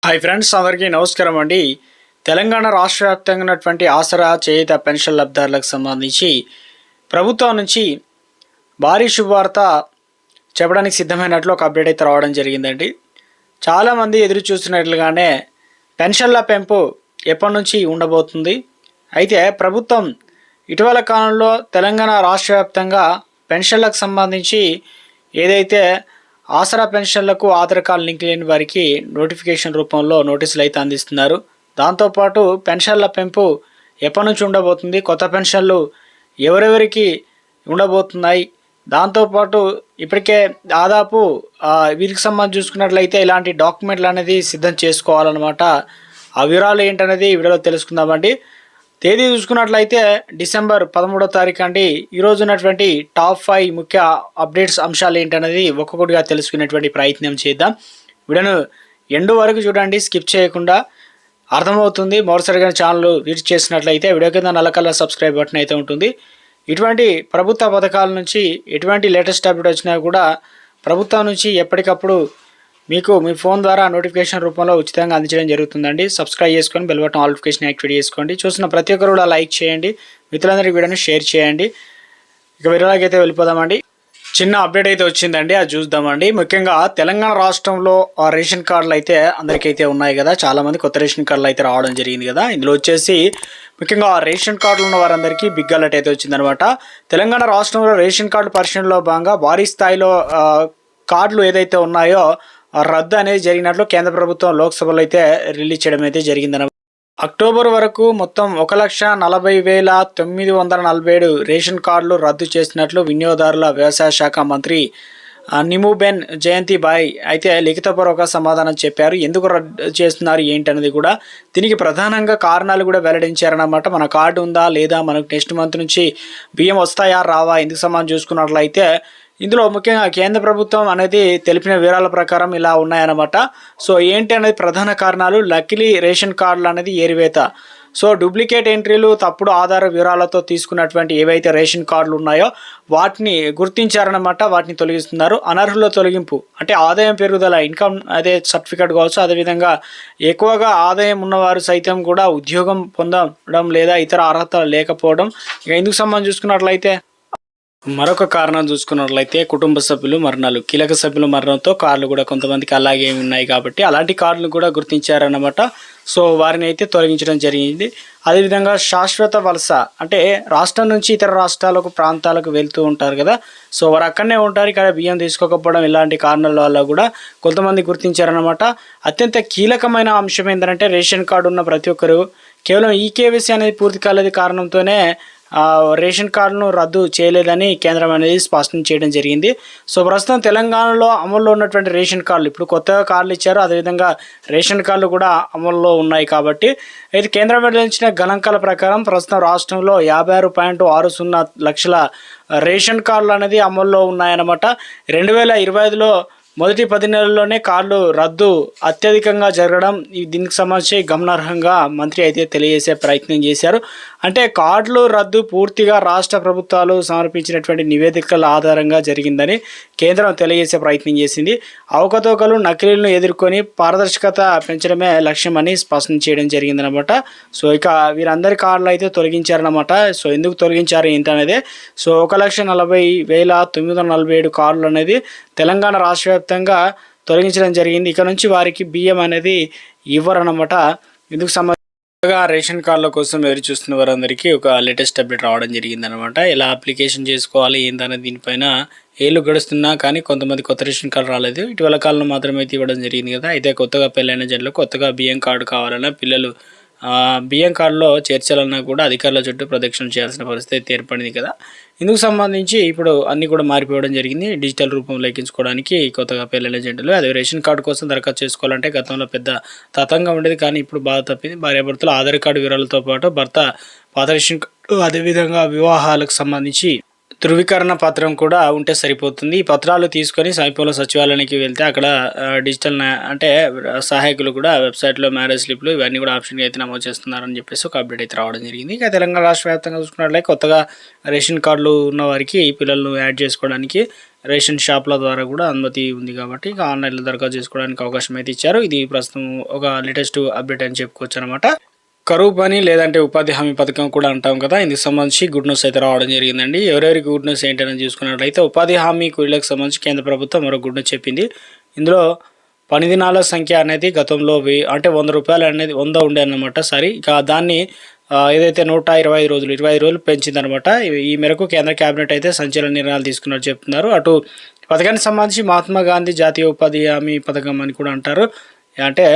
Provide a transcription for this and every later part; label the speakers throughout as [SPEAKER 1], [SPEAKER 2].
[SPEAKER 1] Hi friends, అందరికీ నమస్కారం అండి. తెలంగాణ రాష్ట్ర వ్యాప్తంగా ఉన్నటువంటి ఆసరా చేయుత పెన్షన్ లబ్ధిదారులకు సంబంధించి ప్రభుత్వం నుంచి భారీ శుభవార్త చెప్పడానికి సిద్ధమైనట్లు ఒక అప్డేట్ అయితే రావడం జరిగిందండి. చాలామంది ఎదురు చూస్తున్నట్లుగానే పెన్షన్ల పెంపు ఎప్పటి నుంచి ఉండబోతుంది. అయితే ప్రభుత్వం ఇటీవల కాలంలో తెలంగాణ రాష్ట్ర వ్యాప్తంగా పెన్షన్లకు సంబంధించి ఏదైతే ఆసరా పెన్షన్లకు ఆధార్ కార్డు లింక్ లేని వారికి నోటిఫికేషన్ రూపంలో నోటీసులు అయితే అందిస్తున్నారు. దాంతోపాటు పెన్షన్ల పెంపు ఎప్పటి నుంచి ఉండబోతుంది, కొత్త పెన్షన్లు ఎవరెవరికి ఉండబోతున్నాయి, దాంతోపాటు ఇప్పటికే దాదాపు వీరికి సంబంధించి చూసుకున్నట్లయితే ఇలాంటి డాక్యుమెంట్లు అనేది సిద్ధం చేసుకోవాలన్నమాట. ఆ వివరాలు ఏంటనేది ఈ వీడియోలో తెలుసుకుందామండి. తేదీ చూసుకున్నట్లయితే డిసెంబర్ 13వ తారీఖు అండి. ఈరోజు ఉన్నటువంటి టాప్ 5 ముఖ్య అప్డేట్స్ అంశాలు ఏంటనేది ఒక్కొక్కటిగా తెలుసుకునేటువంటి ప్రయత్నం చేద్దాం. వీడియోను ఎండు వరకు చూడండి, స్కిప్ చేయకుండా అర్థమవుతుంది. మరోసారిగా ఛానల్ విజిట్ చేసినట్లయితే వీడియో కింద నల్లకల్లా సబ్స్క్రైబ్ బటన్ అయితే ఉంటుంది. ఇటువంటి ప్రభుత్వ పథకాల నుంచి ఎటువంటి లేటెస్ట్ అప్డేట్ వచ్చినా కూడా ప్రభుత్వం నుంచి ఎప్పటికప్పుడు మీకు మీ ఫోన్ ద్వారా నోటిఫికేషన్ రూపంలో ఉచితంగా అందించడం జరుగుతుందండి. సబ్స్క్రైబ్ చేసుకొని బెల్ బటన్ నోటిఫికేషన్ యాక్టివేట్ చేసుకోండి. చూసిన ప్రతి ఒక్కరు కూడా లైక్ చేయండి, మిత్రులందరికీ వీడియోని షేర్ చేయండి. ఇక వీడియోలోకి అయితే వెళ్ళిపోదామండి. చిన్న అప్డేట్ అయితే వచ్చిందండి, అది చూద్దామండి. ముఖ్యంగా తెలంగాణ రాష్ట్రంలో రేషన్ కార్డులు అయితే అందరికైతే ఉన్నాయి కదా, చాలామంది కొత్త రేషన్ కార్డులు అయితే రావడం జరిగింది కదా. ఇందులో వచ్చేసి ముఖ్యంగా రేషన్ కార్డులు ఉన్న వారందరికీ బిగ్ అలర్ట్ అయితే వచ్చిందనమాట. తెలంగాణ రాష్ట్రంలో రేషన్ కార్డు పరిశీలనలో భాగంగా భారీ స్థాయిలో కార్డులు ఏదైతే ఉన్నాయో రద్దు అనేది జరిగినట్లు కేంద్ర ప్రభుత్వం లోక్సభలో అయితే రిలీజ్ చేయడం అయితే జరిగిందన్నమాట. అక్టోబర్ వరకు మొత్తం 1,40,947 రేషన్ కార్డులు రద్దు చేసినట్లు వినియోగదారుల వ్యవసాయ శాఖ మంత్రి నిముబెన్ జయంతిబాయ్ అయితే లిఖితపూర్వక సమాధానం చెప్పారు. ఎందుకు రద్దు చేస్తున్నారు ఏంటనేది కూడా, దీనికి ప్రధానంగా కారణాలు కూడా వెల్లడించారన్నమాట. మన కార్డు ఉందా లేదా, మనకు నెక్స్ట్ మంత్ నుంచి బియ్యం వస్తాయా రావా, ఎందుకు సమాధానం చూసుకున్నట్లయితే ఇందులో ముఖ్యంగా కేంద్ర ప్రభుత్వం అనేది తెలిపిన వివరాల ప్రకారం ఇలా ఉన్నాయన్నమాట. సో ఏంటి అనేది ప్రధాన కారణాలు, నకిలీ రేషన్ కార్డులు అనేది ఏరివేత. సో డూప్లికేట్ ఎంట్రీలు, తప్పుడు ఆధార వివరాలతో తీసుకున్నటువంటి ఏవైతే రేషన్ కార్డులు ఉన్నాయో వాటిని గుర్తించారన్నమాట, వాటిని తొలగిస్తున్నారు. అనర్హుల తొలగింపు అంటే ఆదాయం పెరుగుదల, ఇన్కమ్ అదే సర్టిఫికేట్ కావచ్చు. అదేవిధంగా ఎక్కువగా ఆదాయం ఉన్నవారు సైతం కూడా ఉద్యోగం పొందడం లేదా ఇతర అర్హత లేకపోవడం. ఇక ఇందుకు సంబంధించి చూసుకున్నట్లయితే మరొక కారణం చూసుకున్నట్లయితే కుటుంబ సభ్యులు మరణాలు, కీలక సభ్యుల మరణంతో కార్డులు కూడా కొంతమందికి అలాగే ఉన్నాయి కాబట్టి అలాంటి కార్డులు కూడా గుర్తించారన్నమాట. సో వారిని అయితే తొలగించడం జరిగింది. అదేవిధంగా శాశ్వత వలస అంటే రాష్ట్రం నుంచి ఇతర రాష్ట్రాలకు ప్రాంతాలకు వెళ్తూ ఉంటారు కదా, సో వారు అక్కడనే ఉంటారు, ఇక్కడ బియ్యం తీసుకోకపోవడం ఇలాంటి కారణాల వల్ల కూడా కొంతమంది గుర్తించారన్నమాట. అత్యంత కీలకమైన అంశం ఏంటంటే రేషన్ కార్డు ఉన్న ప్రతి ఒక్కరు కేవలం ఈకేవైసీ అనేది పూర్తి కాలేదు కారణంతోనే రేషన్ కార్డును రద్దు చేయలేదని కేంద్రం అనేది స్పష్టం చేయడం జరిగింది. సో ప్రస్తుతం తెలంగాణలో అమల్లో ఉన్నటువంటి రేషన్ కార్డులు, ఇప్పుడు కొత్తగా కార్డులు ఇచ్చారు, అదేవిధంగా రేషన్ కార్డులు కూడా అమల్లో ఉన్నాయి కాబట్టి అయితే కేంద్రం వెల్లడించిన గణాంకాల ప్రకారం ప్రస్తుతం రాష్ట్రంలో 56.60 లక్షల రేషన్ కార్డులు అనేది అమల్లో ఉన్నాయన్నమాట. 2025లో మొదటి 10 నెలల్లోనే కార్డులు రద్దు అత్యధికంగా జరగడం దీనికి సంబంధించి గమనార్హంగా మంత్రి అయితే తెలియజేసే ప్రయత్నం చేశారు. అంటే కార్డులు రద్దు పూర్తిగా రాష్ట్ర ప్రభుత్వాలు సమర్పించినటువంటి నివేదికల ఆధారంగా జరిగిందని కేంద్రం తెలియజేసే ప్రయత్నం చేసింది. అవకతవకలు, నకిలీలను ఎదుర్కొని పారదర్శకత పెంచడమే లక్ష్యమని స్పష్టం చేయడం జరిగిందనమాట. సో ఇక వీరందరి కార్డులు అయితే తొలగించారనమాట. సో ఎందుకు తొలగించారు ఏంటనేది, సో 1,40,947 కార్డులు అనేది తెలంగాణ రాష్ట్ర వ్యాప్తంగా తొలగించడం జరిగింది. ఇక నుంచి వారికి బియ్యం అనేది ఇవ్వరన్నమాట. ఇందుకు సంబంధించిగా రేషన్ కార్డుల కోసం ఎదురు చూస్తున్న వారందరికీ ఒక లేటెస్ట్ అప్డేట్ రావడం జరిగిందనమాట. ఎలా అప్లికేషన్ చేసుకోవాలి ఏంటనే దీనిపైన ఏళ్ళు గడుస్తున్నా కానీ కొంతమంది కొత్త రేషన్ కార్డు రాలేదు. ఇటీవల కాలంలో మాత్రమే ఇవ్వడం జరిగింది కదా. అయితే కొత్తగా పెళ్ళైన జన్లకు కొత్తగా బియ్యం కార్డు కావాలన్నా, పిల్లలు బియ్యం కార్డులో చేర్చాలన్నా కూడా అధికారుల చుట్టూ ప్రదక్షిణ చేయాల్సిన పరిస్థితి ఏర్పడింది కదా. ఇందుకు సంబంధించి ఇప్పుడు అన్నీ కూడా మారిపోవడం జరిగింది. డిజిటల్ రూపంలో ఎక్కించుకోవడానికి కొత్తగా పెళ్ళైన జంటలు అదే రేషన్ కార్డు కోసం దరఖాస్తు చేసుకోవాలంటే గతంలో పెద్ద తతంగా ఉండేది, కానీ ఇప్పుడు బాధ తప్పింది. భార్యాభర్తలు ఆధార్ కార్డు వివరాలతో పాటు భర్త పాత రేషన్ కార్డు, అదేవిధంగా వివాహాలకు సంబంధించి ధృవీకరణ పత్రం కూడా ఉంటే సరిపోతుంది. ఈ పత్రాలు తీసుకొని సమీపంలో సచివాలయానికి వెళ్తే అక్కడ డిజిటల్ అంటే సహాయకులు కూడా వెబ్‌సైట్‌లో మ్యారేజ్ స్లిప్‌లు ఇవన్నీ కూడా ఆప్షన్‌గా అయితే నమోదు చేస్తున్నారని చెప్పేసి ఒక అప్డేట్ అయితే రావడం జరిగింది. ఇక తెలంగాణ రాష్ట్ర వ్యాప్తంగా చూసుకున్నట్లయితే కొత్తగా రేషన్ కార్డులు ఉన్న వారికి పిల్లలను యాడ్ చేసుకోవడానికి రేషన్ షాప్‌ల ద్వారా కూడా అనుమతి ఉంది కాబట్టి ఇక ఆన్‌లైన్‌లో దరఖాస్తు చేసుకోవడానికి అవకాశం అయితే ఇచ్చారు. ఇది ప్రస్తుతం ఒక లేటెస్ట్ అప్డేట్ అని చెప్పుకోవచ్చనమాట. కరువు పని లేదంటే ఉపాధి హామీ పథకం కూడా అంటాం కదా! ఇందుకు సంబంధించి గుడ్ న్యూస్ అయితే రావడం జరిగిందండి. ఎవరెవరికి గుడ్ న్యూస్ ఏంటని చూసుకున్నట్లయితే ఉపాధి హామీ కూలీలకు సంబంధించి కేంద్ర ప్రభుత్వం మరో గుడ్ న్యూస్ చెప్పింది. ఇందులో పని దినాల సంఖ్య అనేది గతంలో అంటే ₹100 అనేది 100 ఉండేదన్నమాట. ఇక దాన్ని ఏదైతే 125 రోజులు 25 రోజులు పెంచిందనమాట. ఈ మేరకు కేంద్ర కేబినెట్ అయితే సంచలన నిర్ణయాలు తీసుకున్నట్టు చెప్తున్నారు. అటు పథకానికి సంబంధించి మహాత్మా గాంధీ జాతీయ ఉపాధి హామీ పథకం అని కూడా అంటారు. అంటే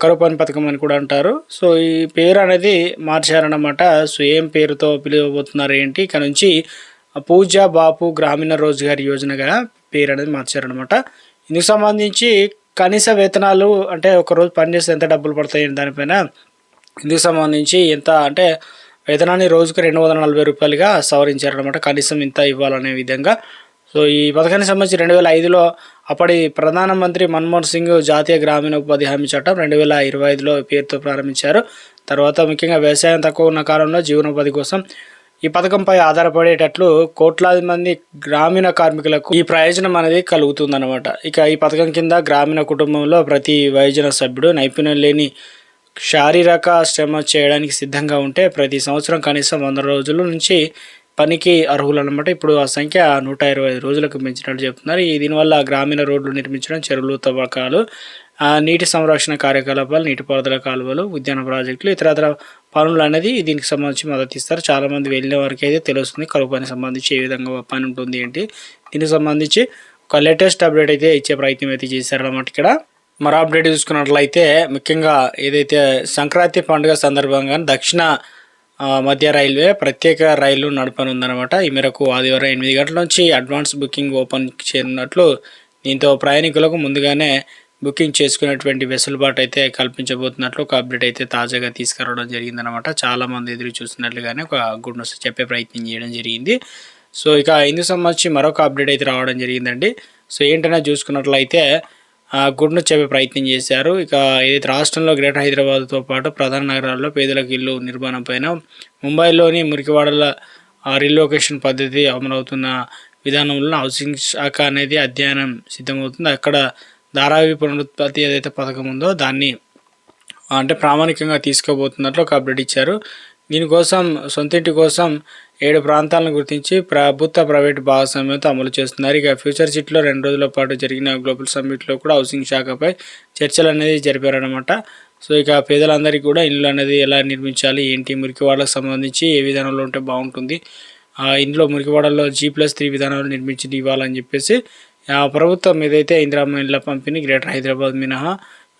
[SPEAKER 1] కరువు పని పథకం అని కూడా అంటారు. సో ఈ పేరు అనేది మార్చారన్నమాట. సో ఏం పేరుతో పిలువబోతున్నారు ఏంటి? ఇక నుంచి పూజ బాపు గ్రామీణ రోజ్గార్ యోజనగా పేరు అనేది మార్చారనమాట. ఇందుకు సంబంధించి కనీస వేతనాలు అంటే ఒకరోజు పనిచేస్తే ఎంత డబ్బులు పడతాయి దానిపైన ఇందుకు సంబంధించి ఎంత అంటే వేతనాన్ని రోజుకు ₹240గా సవరించారనమాట. కనీసం ఇంత ఇవ్వాలనే విధంగా. సో ఈ పథకానికి సంబంధించి 2005లో అప్పటి ప్రధానమంత్రి మన్మోహన్ సింగ్ జాతీయ గ్రామీణ ఉపాధి హామీ చట్టం 2025లో పేరుతో ప్రారంభించారు. తర్వాత ముఖ్యంగా వ్యవసాయం తక్కువ ఉన్న కాలంలో జీవనోపాధి కోసం ఈ పథకంపై ఆధారపడేటట్లు కోట్లాది మంది గ్రామీణ కార్మికులకు ఈ ప్రయోజనం అనేది కలుగుతుందన్నమాట. ఇక ఈ పథకం కింద గ్రామీణ కుటుంబంలో ప్రతి వయోజన సభ్యుడు నైపుణ్యం లేని శారీరక శ్రమ చేయడానికి సిద్ధంగా ఉంటే ప్రతి సంవత్సరం కనీసం 100 రోజుల నుంచి పనికి అర్హులన్నమాట. ఇప్పుడు ఆ సంఖ్య 125 రోజులకు పెంచినట్టు చెప్తున్నారు. దీనివల్ల గ్రామీణ రోడ్లు నిర్మించడం, చెరువులు, తవ్వకాలు, నీటి సంరక్షణ కార్యకలాపాలు, నీటిపారుదల కాలువలు, ఉద్యాన ప్రాజెక్టులు, ఇతరత్ర పనులు అనేది దీనికి సంబంధించి మద్దతు ఇస్తారు. చాలామంది వెళ్ళిన వారికి అయితే తెలుస్తుంది కరువు పనికి సంబంధించి ఏ విధంగా పని ఉంటుంది ఏంటి. దీనికి సంబంధించి ఒక లేటెస్ట్ అప్డేట్ అయితే ఇచ్చే ప్రయత్నం అయితే చేశారన్నమాట. ఇక్కడ మరో అప్డేట్ చూసుకున్నట్లయితే ముఖ్యంగా ఏదైతే సంక్రాంతి పండుగ సందర్భంగా దక్షిణ మధ్య రైల్వే ప్రత్యేక రైళ్లు నడపనుందనమాట. ఈ మేరకు ఆదివారం 8 గంటల నుంచి అడ్వాన్స్ బుకింగ్ ఓపెన్ చేయనున్నట్లు, దీంతో ప్రయాణికులకు ముందుగానే బుకింగ్ చేసుకునేటువంటి వెసులుబాటు అయితే కల్పించబోతున్నట్లు ఒక అప్డేట్ అయితే తాజాగా తీసుకురావడం జరిగిందనమాట. చాలామంది ఎదురు చూస్తున్నట్లుగానే ఒక గుడ్ న్యూస్ చెప్పే ప్రయత్నం చేయడం జరిగింది. సో ఇక ఇందుకు సంబంధించి మరొక అప్డేట్ అయితే రావడం జరిగిందండి. సో ఏంటనే చూసుకున్నట్లయితే గుడ్ న్యూస్ చెప్పే ప్రయత్నం చేశారు. ఇక ఏదైతే రాష్ట్రంలో గ్రేటర్ హైదరాబాద్తో పాటు ప్రధాన నగరాల్లో పేదలకు ఇల్లు నిర్మాణం పైన ముంబైలోని మురికివాడల రీలొకేషన్ పద్ధతి అమలవుతున్న విధానంలో హౌసింగ్ శాఖ అనేది అధ్యయనం సిద్ధమవుతుంది. అక్కడ ధారావి పునరుత్పత్తి ఏదైతే పథకం ఉందో దాన్ని అంటే ప్రామాణికంగా తీసుకోబోతున్నట్లు ఒక అప్డేట్ ఇచ్చారు. దీనికోసం సొంతింటి కోసం 7 ప్రాంతాలను గుర్తించి ప్రభుత్వ ప్రైవేటు భాగస్వామ్యంతో అమలు చేస్తున్నారు. ఇక ఫ్యూచర్ సిటీలో 2 రోజుల పాటు జరిగిన గ్లోబల్ సమ్మిట్లో కూడా హౌసింగ్ శాఖపై చర్చలు అనేది జరిపారనమాట. సో ఇక పేదలందరికీ కూడా ఇల్లు అనేది ఎలా నిర్మించాలి ఏంటి, మురికివాడలకు సంబంధించి ఏ విధానంలో ఉంటే బాగుంటుంది, ఇందులో మురికివాడల్లో G+3 విధానాలు నిర్మించి ఇవ్వాలని చెప్పేసి ప్రభుత్వం ఏదైతే ఇందిరమ్మ ఇళ్ల పంపిణీ గ్రేటర్ హైదరాబాద్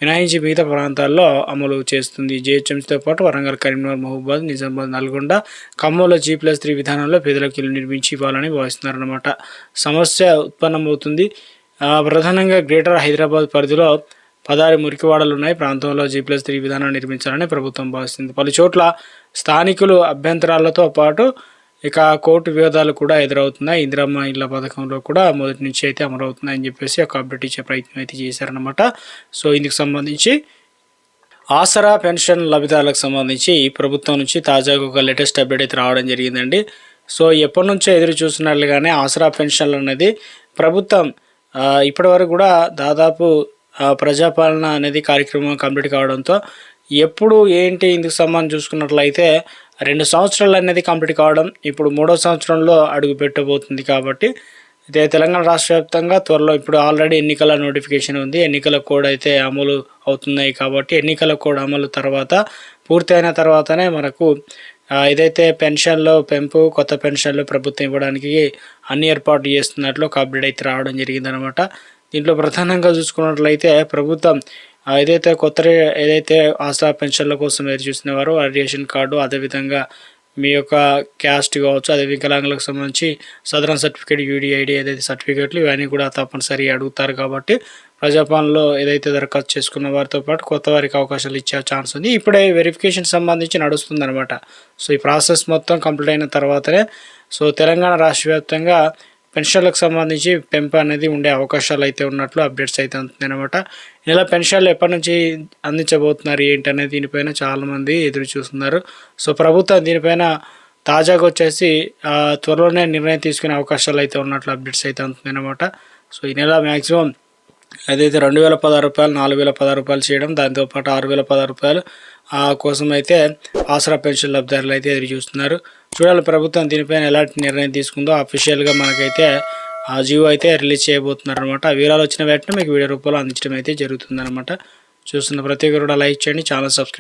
[SPEAKER 1] మినహాయించి మిగతా ప్రాంతాల్లో అమలు చేస్తుంది. జీహెచ్ఎంసీతో పాటు వరంగల్, కరీంనగర్, మహబూబాద్, నిజామాబాద్, నల్గొండ, ఖమ్మంలో G+3 విధానంలో పేదలకు ఇల్లు నిర్మించి ఇవ్వాలని భావిస్తున్నారన్నమాట. సమస్య ఉత్పన్నమవుతుంది. ప్రధానంగా గ్రేటర్ హైదరాబాద్ పరిధిలో 16 మురికివాడలు ఉన్నాయి. ప్రాంతంలో G+3 విధానాన్ని నిర్మించాలని ప్రభుత్వం భావిస్తుంది. పలు చోట్ల స్థానికులు అభ్యంతరాలతో పాటు ఇక కోర్టు వివాదాలు కూడా ఎదురవుతున్నాయి. ఇందిరమ్మ ఇళ్ల పథకంలో కూడా మొదటి నుంచి అయితే అమలవుతున్నాయని చెప్పేసి ఒక అప్డేట్ ఇచ్చే ప్రయత్నం అయితే చేశారనమాట. సో ఇందుకు సంబంధించి ఆసరా పెన్షన్ లబ్ధిదారులకు సంబంధించి ప్రభుత్వం నుంచి తాజాగా ఒక లేటెస్ట్ అప్డేట్ అయితే రావడం జరిగిందండి. సో ఎప్పటి నుంచో ఎదురు చూస్తున్నట్లుగానే ఆసరా పెన్షన్లు అనేది ప్రభుత్వం ఇప్పటివరకు కూడా దాదాపు ప్రజాపాలన అనేది కార్యక్రమం కంప్లీట్ కావడంతో ఎప్పుడు ఏంటి ఇందుకు సంబంధించి చూసుకున్నట్లయితే 2 సంవత్సరాలు అనేది కంప్లీట్ కావడం, ఇప్పుడు 3వ సంవత్సరంలో అడుగు పెట్టబోతుంది. కాబట్టి ఇదే తెలంగాణ రాష్ట్ర వ్యాప్తంగా త్వరలో ఇప్పుడు ఆల్రెడీ ఎన్నికల నోటిఫికేషన్ ఉంది. ఎన్నికల కోడ్ అయితే అమలు అవుతున్నాయి. కాబట్టి ఎన్నికల కోడ్ అమలు తర్వాత పూర్తయిన తర్వాతనే మనకు ఏదైతే పెన్షన్లో పెంపు, కొత్త పెన్షన్లు ప్రభుత్వం ఇవ్వడానికి అన్ని ఏర్పాట్లు చేస్తున్నట్లు ఒక అప్డేట్ అయితే రావడం జరిగిందనమాట. దీంట్లో ప్రధానంగా చూసుకున్నట్లయితే ప్రభుత్వం ఏదైతే ఆసరా పెన్షన్ల కోసం ఎదురు చూస్తున్నవారో రేషన్ కార్డు, అదేవిధంగా మీ యొక్క క్యాస్ట్ కావచ్చు, అదే వికలాంగులకు సంబంధించి సదరన్ సర్టిఫికేట్, UDID ఏదైతే సర్టిఫికేట్లు ఇవన్నీ కూడా తప్పనిసరి అడుగుతారు. కాబట్టి ప్రజాపాలనలో ఏదైతే దరఖాస్తు చేసుకున్న వారితో పాటు కొత్త వారికి అవకాశాలు ఇచ్చే ఛాన్స్ ఉంది. ఇప్పుడే వెరిఫికేషన్ సంబంధించి నడుస్తుందన్నమాట. సో ఈ ప్రాసెస్ మొత్తం కంప్లీట్ అయిన తర్వాతనే సో తెలంగాణ రాష్ట్ర వ్యాప్తంగా పెన్షన్లకు సంబంధించి పెంపు అనేది ఉండే అవకాశాలు అయితే ఉన్నట్లు అప్డేట్స్ అయితే ఉంటుంది అనమాట. ఇలా పెన్షన్లు ఎప్పటి నుంచి అందించబోతున్నారు ఏంటి అనేది దీనిపైన చాలామంది ఎదురు చూస్తున్నారు. సో ప్రభుత్వం దీనిపైన తాజాగా వచ్చేసి త్వరలోనే నిర్ణయం తీసుకునే అవకాశాలు అయితే ఉన్నట్లు అప్డేట్స్ అయితే ఉంటుంది అనమాట. సో ఈ నెల మ్యాక్సిమం అదైతే 2016 రూపాయలు 4016 రూపాయలు చేయడం, దాంతోపాటు 6016 రూపాయలు కోసం అయితే ఆసరా పెన్షన్ లబ్ధిదారులు అయితే ఎదురు చూస్తున్నారు. చూడాలి ప్రభుత్వం దీనిపైన ఎలాంటి నిర్ణయం తీసుకుందో. అఫీషియల్గా మనకైతే ఆ జియో అయితే రిలీజ్ చేయబోతున్నారు అనమాట. ఆ వివరాలు వచ్చిన వెంటనే మీకు వీడియో రూపంలో అందించడం అయితే జరుగుతుందన్నమాట. చూస్తున్న ప్రతి ఒక్కరు కూడా లైక్ చేయండి, ఛానల్ సబ్స్క్రైబ్